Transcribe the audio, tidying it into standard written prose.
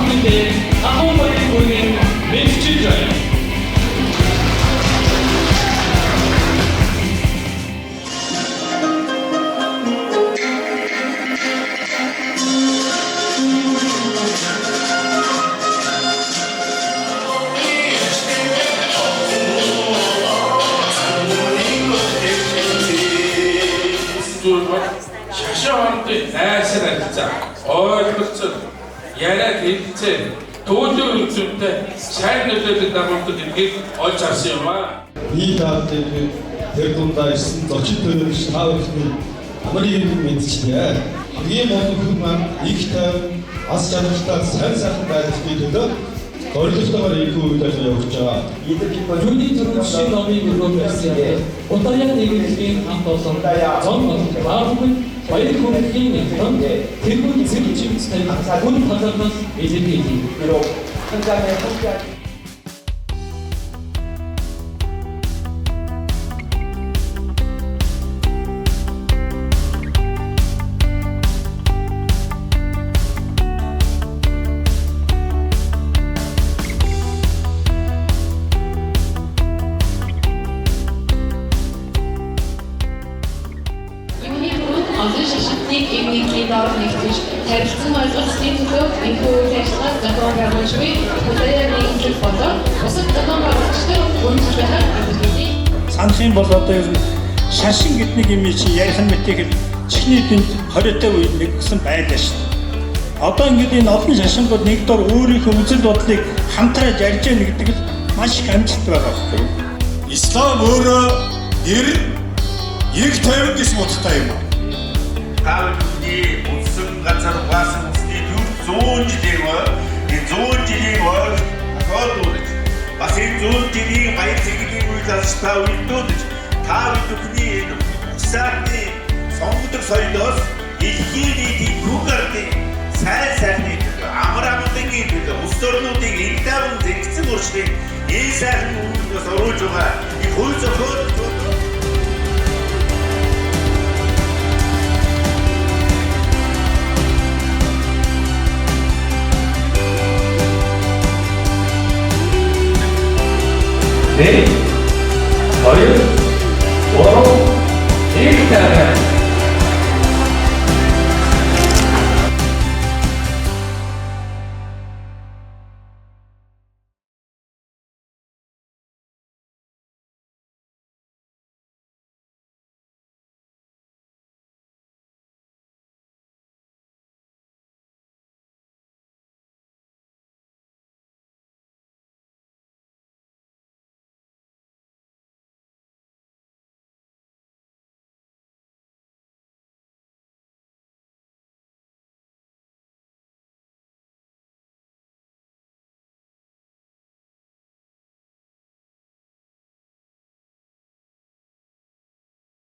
бүгдээ ахуй баярын хүргээн мэдчилж байна. Шашаантай найсаар харилцаа ойлголцол яриад хэлцээ төвлөрөө үзэмтэй сайн нөлөөлөл дагуулдаг гэдгийг олж харсан юм аа. Ийм таавтай тэр дундаа ирсэн зочин төлөөлөгч та бүхний амрыг мэдчихлээ. Хамгийн олон хүн маань их тайван ас жаргалтай сайн сайхан байдлын төлөө зорилготойгоор их үйл ажиллагаа явуулж байгаа. Юуны төрөлшийн номын өргөн байсан. Удаагийн нэгдлийн хамт олон зон баахын баяр хүргэлийн нэгэн тэргүүн зэрэг чимстэй гүн талаас илэрхийлээ. Олон шашинтыг эмнэлгийн доор нэгтгэж тарилцсан ойлголцын төлөө энэхүү үйл ажиллагааг зохион байгуулж буй Улаан нэгдэл болон бусад зохион байгуулагчдад үнэлж байхад илэрхийлье. Санахын бол одоо ер нь шашин гэдэг юм чи ярих нь мэтэйг чихний дүнд 20-тай үед нэгсэн байлаа шүү дээ. Одоо ингээд энэ олон шашингууд нэг дор өөрийнхөө үзэл бодлыг хамтраад ярьж яах гэдэг л маш их амжилт байгаа байхгүй юу? Ислам өөрөө нэр их тайван гэсэн утгатай юм. Тавны үндсэн газар угаасан үсний 100 жилийн энэ 100 жилийн тохиолдуулж бас энэ 100 жилийн баяр цэгийн үйл ажиллагаа үйлдүүлж та бүхний энэ угсааны сонгодог соёлоос дэлхийн нийтийн бүх ардын сайн сайхны амар амгалангийн улс орнуудын элдаван зэгцэн уршлыг энэ сайхан үйлдэлээс оруулж байгаа ಈ хууль зохиол Эй, хоёр, гурав, их тайван.